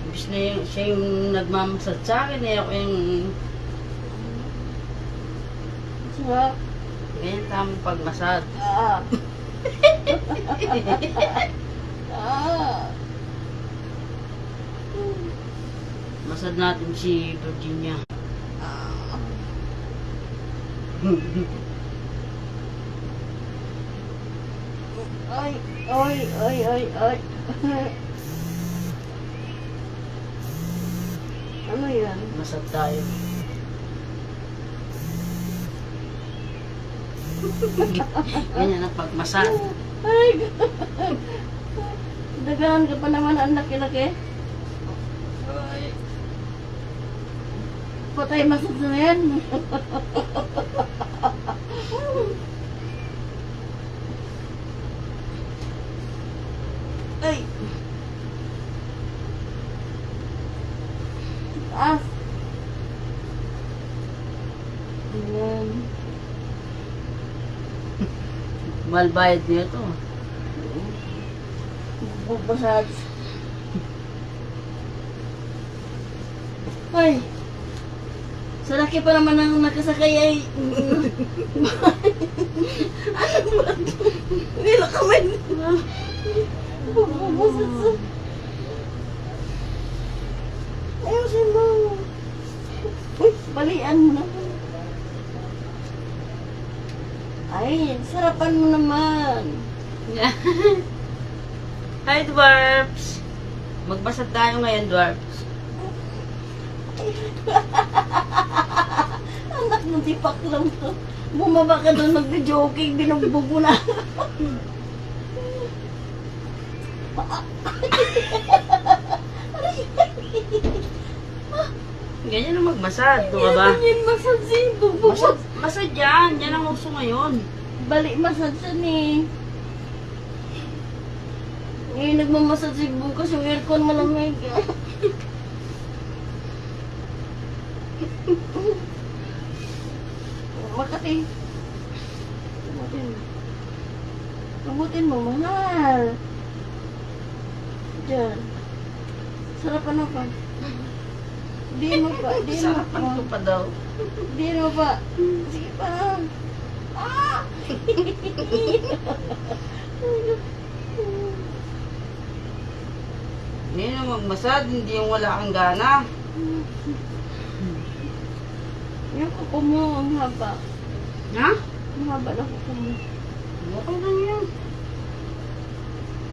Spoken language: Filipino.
Imbis na siya yung nagmamasad sa akin eh. Ako yung... Sarap. Ganyan tamang pagmasad. Masad natin si Virginia. Ay, ay, ay, ay, ay. Ano yan? Masad tayo. Ganyan ang pagmasad. Ay, dagahan ka pa naman ang laki-laki. Ay. Patay masad na yan. Ay. Taas. Ayan. Mahal bayad niya ito. Bubasag. Ay. Sa laki pa naman ang nakasakay ay... Ano ba ito? Nila kamay. Bubasag. Ayusin mo. Uy, balian mo na. Ay, sarapan mo naman. Hi, dwarfs! Magbasad tayo ngayon, dwarfs. Anak ng tipak lang to. Bumaba ka doon mag-joking, binugbog mo na. Ganyan ang magmasad, di ba? Ganyan masad si Masad, masad yan. Yan ang uso ngayon. Balik masad siya ni. Ngayon nagmamasad si bukas yung aircon malamig. Makati. Abutin mo, mahal. Diyan. Sarapan ako. Di mo pa, di mo pa. Sarapan ko pa daw. Di mo pa. Sige pa. Ah! Hindi na magmasad, hindi yung wala kang gana. Yung kuko mo, ang haba. Ha? Ang haba na kuko mo. Okay lang yan.